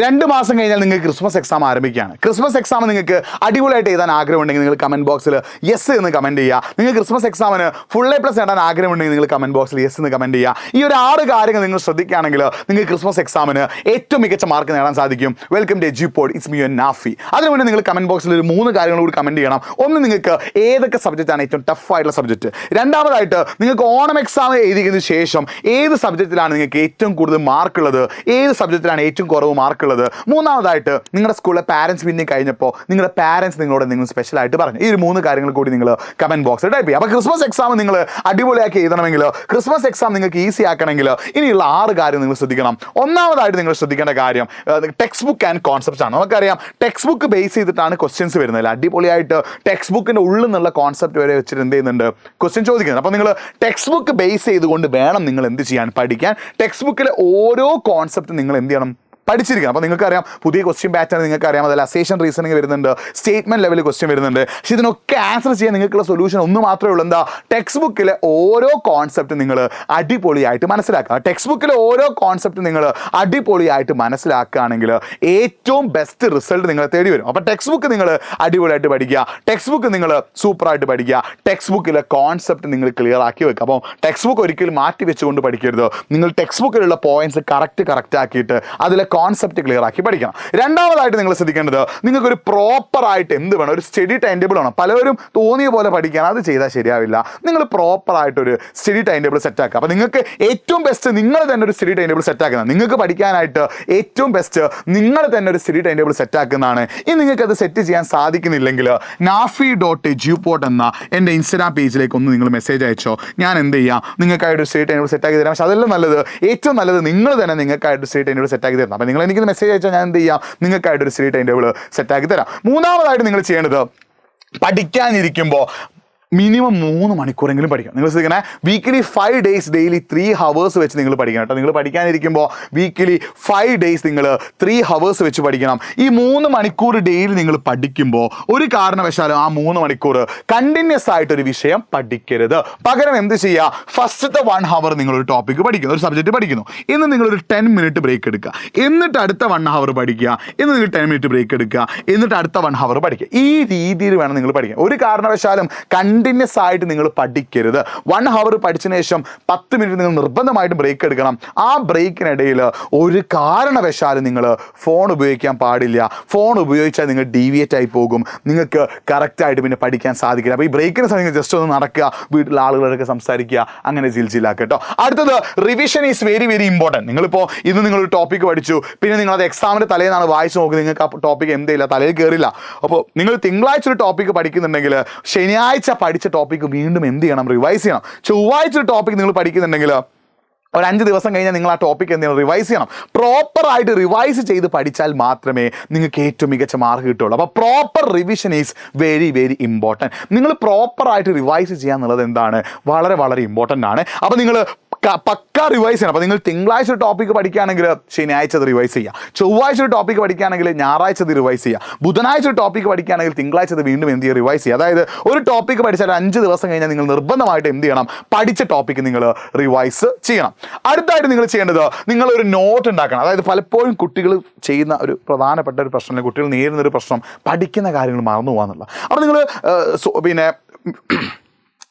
2 മാസം കഴിഞ്ഞാൽ നിങ്ങൾക്ക് ക്രിസ്മസ് എക്സാം ആരംഭിക്കുകയാണ്. ക്രിസ്മസ് എക്സാം നിങ്ങൾക്ക് അടിപൊളിയായിട്ട് എഴുതാൻ ആഗ്രഹമുണ്ടെങ്കിൽ നിങ്ങൾ കമൻറ്റ് ബോക്സിൽ യെസ് എന്ന് കമൻറ്റ് ചെയ്യുക. നിങ്ങൾ ക്രിസ്മസ് എക്സാമിന് ഫുൾ A+ നേടാൻ ആഗ്രഹമുണ്ടെങ്കിൽ നിങ്ങൾ കമൻറ്റ് ബോക്സിൽ യെസ് എന്ന് കമൻറ്റ് ചെയ്യുക. ഈ ഒരു 6 കാര്യങ്ങൾ നിങ്ങൾ ശ്രദ്ധിക്കുകയാണെങ്കിൽ നിങ്ങൾക്ക് ക്രിസ്മസ് എക്സാമിന് ഏറ്റവും മികച്ച മാർക്ക് നേടാൻ സാധിക്കും. Welcome to Edupod, it's me your Nafi. അതിന് മുന്നേ നിങ്ങൾ കമൻറ്റ് ബോക്സിൽ ഒരു 3 കാര്യങ്ങൾ കൂടി കമൻറ്റ് ചെയ്യണം. ഒന്ന്, നിങ്ങൾക്ക് ഏതൊക്കെ സബ്ജക്റ്റാണ് ഏറ്റവും ടഫായിട്ടുള്ള സബ്ജക്റ്റ്. രണ്ടാമതായിട്ട്, നിങ്ങൾക്ക് ഓണം എക്സാം എഴുതിയതിന് ശേഷം ഏത് സബ്ജക്റ്റിലാണ് നിങ്ങൾക്ക് ഏറ്റവും കൂടുതൽ മാർക്കുള്ളത്, ഏത് സബ്ജക്റ്റിലാണ് ഏറ്റവും കുറവ് മാർക്ക് ഉള്ളത്. മൂന്നാമതായിട്ട്, നിങ്ങളുടെ സ്കൂളിലെ പാരൻസ് മീറ്റിംഗ് കഴിഞ്ഞപ്പോൾ നിങ്ങളുടെ പാരൻസ് നിങ്ങളോട് എന്തെങ്കിലും സ്പെഷ്യലായിട്ട് പറഞ്ഞു. ഈ 3 കാര്യങ്ങൾ കൂടി നിങ്ങൾ കമൻറ്റ് ബോക്സിൽ ടൈപ്പ് ചെയ്യുക. അപ്പോൾ ക്രിസ്മസ് എക്സാം നിങ്ങൾ അടിപൊളിയാക്കി എഴുതണമെങ്കിൽ, ക്രിസ്മസ് എക്സാം നിങ്ങൾക്ക് ഈസി ആക്കണമെങ്കിൽ ഇനിയുള്ള 6 കാര്യം നിങ്ങൾ ശ്രദ്ധിക്കണം. ഒന്നാമതായിട്ട് നിങ്ങൾ ശ്രദ്ധിക്കേണ്ട കാര്യം ടെക്സ്റ്റ് ബുക്ക് ആൻഡ് കോൺസെപ്റ്റ്സ് ആണ്. നമുക്കറിയാം ടെക്സ്റ്റ് ബുക്ക് ബേസ് ചെയ്തിട്ടാണ് ക്വസ്റ്റ്യൻസ് വരുന്നത്. അടിപൊളിയായിട്ട് ടെക്സ്റ്റ് ബുക്കിൻ്റെ ഉള്ളിൽ നിന്നുള്ള കോൺസെപ്റ്റ് വരെ വെച്ചിട്ട് എന്ത് ചെയ്യുന്നുണ്ട്, ക്വസ്റ്റ്യൻ ചോദിക്കുന്നത്. അപ്പോൾ നിങ്ങൾ ടെക്സ്റ്റ് ബുക്ക് ബേസ് ചെയ്തുകൊണ്ട് വേണം നിങ്ങൾ എന്ത് ചെയ്യാൻ, പഠിക്കാൻ. ടെക്സ്റ്റ് ബുക്കിലെ ഓരോ കോൺസെപ്റ്റ് നിങ്ങൾ എന്ത് ചെയ്യണം, പഠിച്ചിരിക്കണം. അപ്പോൾ നിങ്ങൾക്കറിയാം പുതിയ ക്വസ്റ്റ്യൻ പാറ്റേൺ നിങ്ങൾക്കറിയാം. അതിൽ അസേഷൻ റീസണിങ് വരുന്നുണ്ട്, സ്റ്റേറ്റ്മെന്റ് ലെവൽ ക്വസ്റ്റ്യൻ വരുന്നുണ്ട്. പക്ഷേ ഇതിനൊക്കെ ആൻസർ ചെയ്യാൻ നിങ്ങൾക്കുള്ള സൊല്യൂഷൻ ഒന്ന് മാത്രമേ ഉള്ളൂ. എന്താ? ടെക്സ്റ്റ് ബുക്കിലെ ഓരോ കോൺസെപ്റ്റ് നിങ്ങൾ അടിപൊളിയായിട്ട് മനസ്സിലാക്കുക. ടെക്സ്റ്റ് ബുക്കിലെ ഓരോ കോൺസെപ്റ്റ് നിങ്ങൾ അടിപൊളിയായിട്ട് മനസ്സിലാക്കുകയാണെങ്കിൽ ഏറ്റവും ബെസ്റ്റ് റിസൾട്ട് നിങ്ങളെ തേടി വരും. അപ്പോൾ ടെക്സ്റ്റ് ബുക്ക് നിങ്ങൾ അടിപൊളിയായിട്ട് പഠിക്കുക, ടെക്സ്റ്റ് ബുക്ക് നിങ്ങൾ സൂപ്പറായിട്ട് പഠിക്കുക, ടെക്സ്റ്റ് ബുക്കിലെ കോൺസെപ്റ്റ് നിങ്ങൾ ക്ലിയർ ആക്കി വെക്കുക. അപ്പോൾ ടെക്സ്റ്റ് ബുക്ക് ഒരിക്കലും മാറ്റി വെച്ചുകൊണ്ട് പഠിക്കരുത്. നിങ്ങൾ ടെക്സ്റ്റ് ബുക്കിലുള്ള പോയിന്റ്സ് കറക്റ്റ് ആക്കിയിട്ട് അതിലെ കോൺസെപ്റ്റ് ക്ലിയർ ആക്കി പഠിക്കണം. രണ്ടാമതായിട്ട് നിങ്ങൾ ശ്രദ്ധിക്കേണ്ടത്, നിങ്ങൾക്കൊരു പ്രോപ്പറായിട്ട് എന്ത് വേണം, ഒരു സ്റ്റഡി ടൈം ടേബിൾ വേണം. പലരും തോന്നിയ പോലെ പഠിക്കാൻ അത് ചെയ്താൽ ശരിയാവില്ല. നിങ്ങൾ പ്രോപ്പറായിട്ടൊരു സ്റ്റഡി ടൈം ടേബിൾ സെറ്റ് ആക്കുക. അപ്പോൾ നിങ്ങൾക്ക് ഏറ്റവും ബെസ്റ്റ് നിങ്ങൾ തന്നെ ഒരു സ്റ്റഡി ടൈം ടേബിൾ സെറ്റ് ആക്കുന്നത്. നിങ്ങൾക്ക് പഠിക്കാനായിട്ട് ഏറ്റവും ബെസ്റ്റ് നിങ്ങൾ തന്നെ ഒരു സ്റ്റഡി ടൈം ടേബിൾ സെറ്റ് ആക്കുന്നതാണ്. ഇനി നിങ്ങൾക്ക് അത് സെറ്റ് ചെയ്യാൻ സാധിക്കുന്നില്ലെങ്കിൽ nafi.ejupod എന്ന എൻ്റെ ഇൻസ്റ്റാഗ്രാം പേജിലേക്ക് ഒന്ന് നിങ്ങൾ മെസ്സേജ് അയച്ചോ. ഞാൻ എന്ത് ചെയ്യാം, നിങ്ങൾക്കായിട്ട് സ്റ്റഡി ടൈം ടേബിൾ സെറ്റ് ആക്കി തരാം. പക്ഷേ അതെല്ലാം നല്ലത്, ഏറ്റവും നല്ലത് നിങ്ങൾ തന്നെ നിങ്ങൾക്കായിട്ട് സ്റ്റഡി ടൈം ടേബിൾ സെറ്റ് ആക്കി തരണം. അപ്പോൾ നിങ്ങൾ എനിക്ക് മെസ്സേജ് അയച്ചാൽ ഞാൻ എന്ത് ചെയ്യാം, നിങ്ങൾക്കായിട്ടൊരു സ്റ്റഡി ടൈം ടേബിൾ സെറ്റാക്കി തരാം. മൂന്നാമതായിട്ട് നിങ്ങൾ ചെയ്യേണ്ടത്, പഠിക്കാനിരിക്കുമ്പോൾ മിനിമം 3 മണിക്കൂറെങ്കിലും പഠിക്കണം. നിങ്ങൾ ശ്രദ്ധിക്കണേ, വീക്കിലി 5 days ഡെയിലി 3 hours വെച്ച് നിങ്ങൾ പഠിക്കണം കേട്ടോ. നിങ്ങൾ പഠിക്കാനിരിക്കുമ്പോൾ വീക്കിലി 5 days നിങ്ങൾ 3 hours വെച്ച് പഠിക്കണം. ഈ 3 മണിക്കൂർ ഡെയിലി നിങ്ങൾ പഠിക്കുമ്പോൾ ഒരു കാരണവശാലും ആ 3 മണിക്കൂർ കണ്ടിന്യൂസ് ആയിട്ടൊരു വിഷയം പഠിക്കരുത്. പകരം എന്ത് ചെയ്യുക, ഫസ്റ്റത്തെ 1 hour നിങ്ങളൊരു ടോപ്പിക്ക് പഠിക്കുന്നു, ഒരു സബ്ജക്റ്റ് പഠിക്കുന്നു. ഇന്ന് നിങ്ങളൊരു 10 minute ബ്രേക്ക് എടുക്കുക, എന്നിട്ട് അടുത്ത 1 hour പഠിക്കുക, എന്ന് നിങ്ങൾ 10 minute ബ്രേക്ക് എടുക്കുക, എന്നിട്ട് അടുത്ത 1 hour പഠിക്കുക. ഈ രീതിയിൽ വേണം നിങ്ങൾ പഠിക്കാൻ. ഒരു കാരണവശാലും കണ്ടിന്യൂസ് ആയിട്ട് നിങ്ങൾ പഠിക്കരുത്. 1 hour പഠിച്ചതിന് ശേഷം 10 minute നിങ്ങൾ നിർബന്ധമായിട്ട് ബ്രേക്ക് എടുക്കണം. ആ ബ്രേക്കിനിടയിൽ ഒരു കാരണവശാലും നിങ്ങൾ ഫോൺ ഉപയോഗിക്കാൻ പാടില്ല. ഫോൺ ഉപയോഗിച്ചാൽ നിങ്ങൾ ഡീവിയേറ്റ് ആയി പോകും, നിങ്ങൾക്ക് കറക്റ്റായിട്ട് പിന്നെ പഠിക്കാൻ സാധിക്കില്ല. അപ്പോൾ ഈ ബ്രേക്കിന് സമയം ജസ്റ്റ് ഒന്ന് നടക്കുക, വീട്ടിലെ ആളുകളൊക്കെ സംസാരിക്കുക, അങ്ങനെ ചില്ലാക്കുക കേട്ടോ. അടുത്തത്, revision is very very important. നിങ്ങളിപ്പോൾ ഇന്ന് നിങ്ങളൊരു ടോപ്പിക്ക് പഠിച്ചു, പിന്നെ നിങ്ങളത് എക്സാമിൻ്റെ തലേന്നാണ് വായിച്ചു നോക്കുന്നത്, നിങ്ങൾക്ക് ആ ടോപ്പിക്ക് എന്തില്ല, തലയിൽ കയറില്ല. അപ്പോൾ നിങ്ങൾ തിങ്കളാഴ്ച ഒരു ടോപ്പിക്ക് പഠിക്കുന്നുണ്ടെങ്കിൽ ശനിയാഴ്ച പഠിച്ച ടോപ്പിക്ക് വീണ്ടും എന്ത് ചെയ്യണം, റിവൈസ് ചെയ്യണം. ചൊവ്വാഴ്ച ഒരു ടോപ്പിക്ക് നിങ്ങൾ പഠിക്കുന്നുണ്ടെങ്കിൽ ഒരു 5 ദിവസം കഴിഞ്ഞാൽ നിങ്ങൾ ആ ടോപ്പിക്ക് എന്ത് ചെയ്യണം, റിവൈസ് ചെയ്യണം. പ്രോപ്പറായിട്ട് റിവൈസ് ചെയ്ത് പഠിച്ചാൽ മാത്രമേ നിങ്ങൾക്ക് ഏറ്റവും മികച്ച മാർക്ക് കിട്ടുള്ളൂ. അപ്പോൾ proper revision is very very important. നിങ്ങൾ പ്രോപ്പറായിട്ട് റിവൈസ് ചെയ്യുക എന്നുള്ളത് എന്താണ്, വളരെ വളരെ ഇമ്പോർട്ടൻ്റ് ആണ്. അപ്പോൾ നിങ്ങൾ പക്ക റിവൈസ് ചെയ്യണം. അപ്പോൾ നിങ്ങൾ തിങ്കളാഴ്ച ഒരു ടോപ്പിക്ക് പഠിക്കുകയാണെങ്കിൽ ശനിയാഴ്ച അത് റിവൈസ് ചെയ്യുക, ചൊവ്വാഴ്ച ഒരു ടോപ്പിക്ക് പഠിക്കുകയാണെങ്കിൽ ഞായറാഴ്ച അത് റിവൈസ് ചെയ്യുക, ബുധനാഴ്ച ഒരു ടോപ്പിക്ക് പഠിക്കുകയാണെങ്കിൽ തിങ്കളാഴ്ച അത് വീണ്ടും എന്ത് ചെയ്യുക, റിവൈസ് ചെയ്യുക. അതായത് ഒരു ടോപ്പിക്ക് പഠിച്ചാൽ 5 ദിവസം കഴിഞ്ഞാൽ നിങ്ങൾ നിർബന്ധമായിട്ട് എന്ത് ചെയ്യണം, പഠിച്ച ടോപ്പിക്ക് നിങ്ങൾ റിവൈസ് ചെയ്യണം. അടുത്തായിട്ട് നിങ്ങൾ ചെയ്യേണ്ടത്, നിങ്ങളൊരു നോട്ട് ഉണ്ടാക്കണം. അതായത് പലപ്പോഴും കുട്ടികൾ ചെയ്യുന്ന ഒരു പ്രധാനപ്പെട്ട ഒരു പ്രശ്നം, അല്ലെങ്കിൽ കുട്ടികൾ നേരിടുന്ന ഒരു പ്രശ്നം, പഠിക്കുന്ന കാര്യങ്ങൾ മറന്നു പോകാന്നുള്ള. അപ്പോൾ നിങ്ങൾ പിന്നെ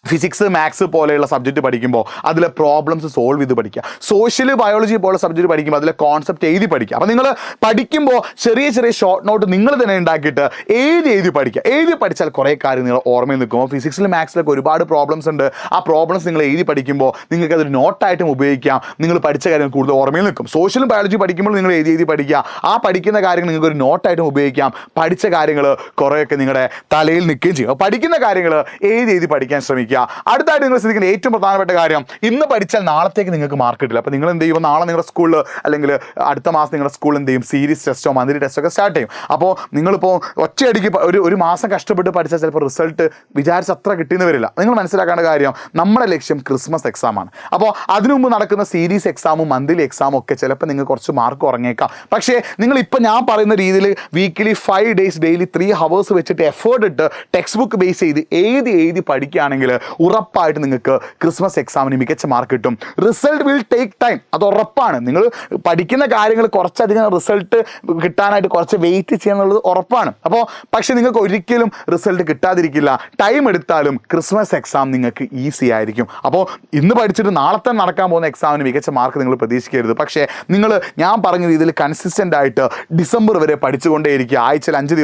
ഫിസിക്സ്, മാത്സ് പോലെയുള്ള സബ്ജക്റ്റ് പഠിക്കുമ്പോൾ അതിലെ പ്രോബ്ലംസ് സോൾവ് ചെയ്ത് പഠിക്കുക. സോഷ്യൽ, ബയോളജി പോലുള്ള സബ്ജക്റ്റ് പഠിക്കുമ്പോൾ അതിലെ കോൺസെപ്റ്റ് എഴുതി പഠിക്കുക. അപ്പോൾ നിങ്ങൾ പഠിക്കുമ്പോൾ ചെറിയ ചെറിയ ഷോർട്ട് നോട്ട് നിങ്ങൾ തന്നെ ഉണ്ടാക്കിയിട്ട് എഴുതി പഠിക്കുക. എഴുതി പഠിച്ചാൽ കുറേ കാര്യം നിങ്ങൾ ഓർമ്മയിൽ നിൽക്കുമ്പോൾ, ഫിസിക്സിലും മാത്സിലൊക്കെ ഒരുപാട് പ്രോബ്ലംസ് ഉണ്ട്. ആ പ്രോബ്ലംസ് നിങ്ങൾ എഴുതി പഠിക്കുമ്പോൾ നിങ്ങൾക്ക് അതൊരു നോട്ടായിട്ടും ഉപയോഗിക്കാം. നിങ്ങൾ പഠിച്ച കാര്യങ്ങൾ കൂടുതൽ ഓർമ്മയിൽ നിൽക്കും. സോഷ്യലും ബയോളജി പഠിക്കുമ്പോൾ നിങ്ങൾ എഴുതി പഠിക്കുക. ആ പഠിക്കുന്ന കാര്യങ്ങൾ നിങ്ങൾക്ക് ഒരു നോട്ടായിട്ടും ഉപയോഗിക്കാം. പഠിച്ച കാര്യങ്ങൾ കുറേയൊക്കെ നിങ്ങളുടെ തലയിൽ നിൽക്കുകയും ചെയ്യും. പഠിക്കുന്ന കാര്യങ്ങൾ എഴുതി പഠിക്കാൻ ശ്രമിക്കുക. അടുത്തായിട്ട് നിങ്ങൾ ശ്രദ്ധിക്കുന്ന ഏറ്റവും പ്രധാനപ്പെട്ട കാര്യം, ഇന്ന് പഠിച്ചാൽ നാളത്തേക്ക് നിങ്ങൾക്ക് മാർക്ക് കിട്ടില്ല. അപ്പോൾ നിങ്ങൾ എന്ത് ചെയ്യും, നാളെ നിങ്ങളുടെ സ്കൂളിൽ അല്ലെങ്കിൽ അടുത്ത മാസം നിങ്ങളുടെ സ്കൂളിൽ എന്ത് ചെയ്യും, സീരീസ് ടെസ്റ്റോ മന്ത്ലി ടെസ്റ്റോ ഒക്കെ സ്റ്റാർട്ട് ചെയ്യും. അപ്പോൾ നിങ്ങളിപ്പോൾ ഒറ്റയടിക്ക് ഒരു മാസം കഷ്ടപ്പെട്ട് പഠിച്ചാൽ ചിലപ്പോൾ റിസൾട്ട് വിചാരിച്ച അത്ര കിട്ടിയെന്ന് വരില്ല. നിങ്ങൾ മനസ്സിലാക്കേണ്ട കാര്യം, നമ്മുടെ ലക്ഷ്യം ക്രിസ്മസ് എക്സാമാണ്. അപ്പോൾ അതിനു മുമ്പ് നടക്കുന്ന സീരീസ് എക്സാമും മന്ത്ലി എക്സാമും ഒക്കെ ചിലപ്പോൾ നിങ്ങൾക്ക് കുറച്ച് മാർക്ക് കുറഞ്ഞേക്കാം. പക്ഷേ നിങ്ങളിപ്പോൾ ഞാൻ പറയുന്ന രീതിയിൽ വീക്കിലി 5 days ഡെയിലി 3 hours വെച്ചിട്ട് എഫേർട്ട് ഇട്ട് ടെക്സ്റ്റ് ബുക്ക് ബേസ് ചെയ്ത് എഴുതി പഠിക്കുകയാണെങ്കിൽ ഉറപ്പായിട്ട് നിങ്ങൾക്ക് ക്രിസ്മസ് എക്സാമിന് മികച്ച മാർക്ക് കിട്ടും. റിസൾട്ട് വിൽ ടേക്ക് ടൈം, അത് ഉറപ്പാണ്. നിങ്ങൾ പഠിക്കുന്ന കാര്യങ്ങൾ കുറച്ചധികം റിസൾട്ട് കിട്ടാനായിട്ട് കുറച്ച് വെയിറ്റ് ചെയ്യാന്നുള്ളത് ഉറപ്പാണ്. അപ്പോൾ പക്ഷേ നിങ്ങൾക്ക് ഒരിക്കലും റിസൾട്ട് കിട്ടാതിരിക്കില്ല. ടൈം എടുത്താലും ക്രിസ്മസ് എക്സാം നിങ്ങൾക്ക് ഈസി ആയിരിക്കും. അപ്പോൾ ഇന്ന് പഠിച്ചിട്ട് നാളെ തന്നെ നടക്കാൻ പോകുന്ന എക്സാമിന് മികച്ച മാർക്ക് നിങ്ങൾ പ്രതീക്ഷിക്കരുത്. പക്ഷേ നിങ്ങൾ ഞാൻ പറഞ്ഞ രീതിയിൽ കൺസിസ്റ്റൻ്റ് ആയിട്ട് ഡിസംബർ വരെ പഠിച്ചുകൊണ്ടേയിരിക്കുക. ആഴ്ചയിൽ 5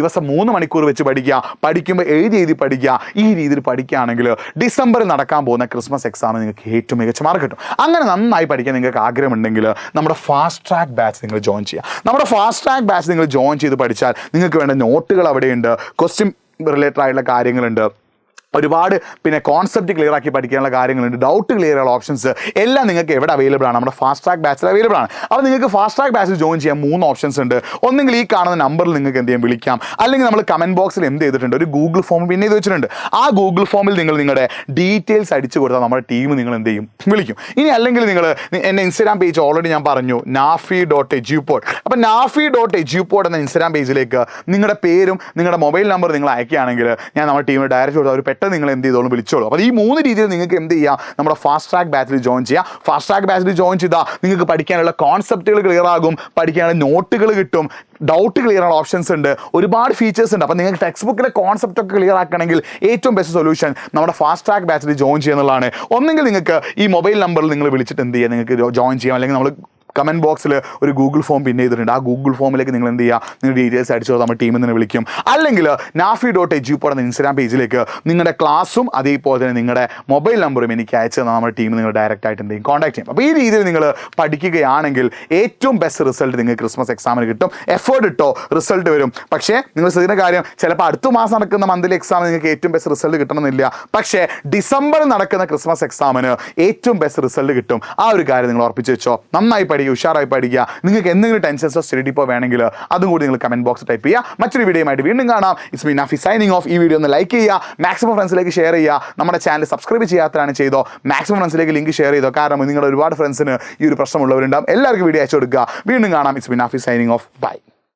ദിവസം 3 മണിക്കൂർ വെച്ച് പഠിക്കുക. പഠിക്കുമ്പോൾ എഴുതി പഠിക്കുക. ഈ രീതിയിൽ പഠിക്കുകയാണെങ്കിൽ ഡിസംബറിൽ നടക്കാൻ പോകുന്ന ക്രിസ്മസ് എക്സാമിന് നിങ്ങൾക്ക് ഏറ്റവും മികച്ച മാർക്ക് കിട്ടും. അങ്ങനെ നന്നായി പഠിക്കാൻ നിങ്ങൾക്ക് ആഗ്രഹമുണ്ടെങ്കിൽ നമ്മുടെ ഫാസ്റ്റ് ട്രാക്ക് ബാച്ച് നിങ്ങൾ ജോയിൻ ചെയ്യുക. നമ്മുടെ ഫാസ്റ്റ് ട്രാക്ക് ബാച്ച് നിങ്ങൾ ജോയിൻ ചെയ്ത് പഠിച്ചാൽ നിങ്ങൾക്ക് വേണ്ട നോട്ടുകൾ അവിടെയുണ്ട്, ക്വസ്റ്റ്യൻ റിലേറ്റഡ് ആയിട്ടുള്ള കാര്യങ്ങളുണ്ട്, ഒരുപാട് പിന്നെ കോൺസെപ്റ്റ് ക്ലിയർ ആക്കി പഠിക്കാനുള്ള കാര്യങ്ങളുണ്ട്, ഡൗട്ട് ക്ലിയർ ചെയ്യാനുള്ള ഓപ്ഷൻസ് എല്ലാം നിങ്ങൾക്ക് എവിടെ അവൈലബിൾ ആണ്? നമ്മുടെ ഫാസ്റ്റ് ട്രാക്ക് ബാച്ചിൽ അവൈലബിൾ ആണ്. അപ്പോൾ നിങ്ങൾക്ക് ഫാസ്റ്റ് ട്രാക്ക് ബാച്ചിൽ ജോയിൻ ചെയ്യാൻ 3 ഓപ്ഷൻസ് ഉണ്ട്. ഒന്നെങ്കിൽ ഈ കാണുന്ന നമ്പറിൽ നിങ്ങൾക്ക് എന്ത് ചെയ്യാം, വിളിക്കാം. അല്ലെങ്കിൽ നമ്മൾ കമൻറ്റ് ബോക്സിൽ എന്ത് ചെയ്തിട്ടുണ്ട്, ഒരു ഗൂഗിൾ ഫോം പിന്നെ ചെയ്ത് വെച്ചിട്ടുണ്ട്. ആ ഗൂഗിൾ ഫോമിൽ നിങ്ങൾ നിങ്ങളുടെ ഡീറ്റെയിൽസ് അടിച്ചു കൊടുത്താൽ നമ്മുടെ ടീം നിങ്ങൾ എന്ത് ചെയ്യും, വിളിക്കും. ഇനി അല്ലെങ്കിൽ നിങ്ങൾ എൻ്റെ ഇൻസ്റ്റാഗ്രാം പേജ് ഓൾറെഡി ഞാൻ പറഞ്ഞു, nafi.edupod. അപ്പോൾ nafi.edupod എന്ന ഇൻസ്റ്റാഗ്രാം പേജിലേക്ക് നിങ്ങളുടെ പേരും നിങ്ങളുടെ മൊബൈൽ നമ്പർ നിങ്ങൾ അയക്കുകയാണെങ്കിൽ ഞാൻ നമ്മുടെ ടീമിന് ഡയറക്റ്റ് കൊടുത്താൽ ഒരു നിങ്ങൾ എന്ത് ചെയ്തോളും, വിളിച്ചോളൂ. അപ്പോൾ ഈ 3 രീതിയിൽ നിങ്ങൾക്ക് എന്ത് ചെയ്യാം, നമ്മുടെ ഫാസ്റ്റ് ട്രാക്ക് ബാച്ചിൽ ജോയിൻ ചെയ്യാം. ഫാസ്റ്റ് ട്രാക്ക് ബാച്ചിൽ ജോയിൻ ചെയ്താൽ നിങ്ങൾക്ക് പഠിക്കാനുള്ള കോൺസെപ്റ്റുകൾ ക്ലിയർ ആകും, പഠിക്കാനുള്ള നോട്ടുകൾ കിട്ടും, ഡൗട്ട് ക്ലിയർ ആനുള്ള ഓപ്ഷൻസ് ഉണ്ട്, ഒരുപാട് ഫീച്ചേഴ്സ് ഉണ്ട്. അപ്പോൾ നിങ്ങൾക്ക് ടെക്സ്റ്റ് ബുക്കിലെ കോൺസെപ്റ്റ് ഒക്കെ ക്ലിയർ ആക്കണമെങ്കിൽ ഏറ്റവും ബെസ്റ്റ് സൊല്യൂഷൻ നമ്മുടെ ഫാസ്റ്റ് ട്രാക്ക് ബാച്ചിൽ ജോയിൻ ചെയ്യുന്നതാണ്. ഒന്നെങ്കിൽ നിങ്ങൾക്ക് ഈ മൊബൈൽ നമ്പറിൽ നിങ്ങൾ വിളിച്ചിട്ട് എന്ത് ചെയ്യാം, നിങ്ങൾക്ക് ജോയിൻ ചെയ്യാം. അല്ലെങ്കിൽ നമ്മൾ കമൻറ്റ് ബോക്സിൽ ഒരു ഗൂഗിൾ ഫോം പിന്നെ ചെയ്തിട്ടുണ്ട്. ആ ഗൂഗിൾ ഫോമിലേക്ക് നിങ്ങൾ എന്ത് ചെയ്യുക, നിങ്ങൾ ഡീറ്റെയിൽസ് അടിച്ചു നമ്മുടെ ടീമിൽ നിന്ന് വിളിക്കും. അല്ലെങ്കിൽ nafi.edupod എന്ന ഇൻസ്റ്റാഗ്രാം പേജിലേക്ക് നിങ്ങളുടെ ക്ലാസ്സും അതേപോലെ തന്നെ നിങ്ങളുടെ മൊബൈൽ നമ്പറും എനിക്ക് അയച്ചു തന്നാൽ നമ്മുടെ ടീം നിങ്ങൾ ഡയറക്റ്റ് ആയിട്ട് എന്തെങ്കിലും കോൺടാക്ട് ചെയ്യും. അപ്പോൾ ഈ രീതിയിൽ നിങ്ങൾ പഠിക്കുകയാണെങ്കിൽ ഏറ്റവും ബെസ്റ്റ് റിസൾട്ട് നിങ്ങൾക്ക് ക്രിസ്മസ് എക്സാമിന് കിട്ടും. എഫേർട്ട് ഇട്ടോ റിസൾട്ട് വരും. പക്ഷേ നിങ്ങൾ ശ്രദ്ധിക്കുന്ന കാര്യം, ചിലപ്പോൾ അടുത്ത മാസം നടക്കുന്ന മന്ത്ലി എക്സാമിന് നിങ്ങൾക്ക് ഏറ്റവും ബെസ്റ്റ് റിസൾട്ട് കിട്ടണമെന്നില്ല. പക്ഷേ ഡിസംബറിൽ നടക്കുന്ന ക്രിസ്മസ് എക്സാമിന് ഏറ്റവും ബെസ്റ്റ് റിസൾട്ട് കിട്ടും. ആ ഒരു കാര്യം നിങ്ങൾ ഉറപ്പിച്ച് വെച്ചോ. നന്നായി ഉഷാറായി പഠിക്കുക. നിങ്ങൾക്ക് എന്തെങ്കിലും ടെൻഷൻസോ സ്റ്റഡി ടിപ്പോ വേണമെങ്കിൽ അതും കൂടി നിങ്ങൾ കമന്റ് ബോക്സിൽ ടൈപ്പ് ചെയ്യുക. മറ്റൊരു വീഡിയോയുമായിട്ട് വീണ്ടും കാണാം. It's me Nafi signing of. ഈ വീഡിയോ ഒന്ന് ലൈക്ക് ചെയ്യുക, മാക്സിമം ഫ്രണ്ട്സിലേക്ക് ഷെയർ ചെയ്യുക. നമ്മുടെ ചാനൽ സബ്സ്ക്രൈബ് ചെയ്യാത്തതാണ് ചെയ്തോ, മാക്സിമം ഫ്രണ്ട്സിലേക്ക് ലിങ്ക് ഷെയർ ചെയ്തോ. കാരണം നിങ്ങളുടെ ഒരുപാട് ഫ്രണ്ട്സിന് ഈ ഒരു പ്രശ്നമുള്ളവരുണ്ടാവും. എല്ലാവർക്കും വീഡിയോ അയച്ചു കൊടുക്കുക. വീണ്ടും കാണാം. It's me Nafi signing off. By.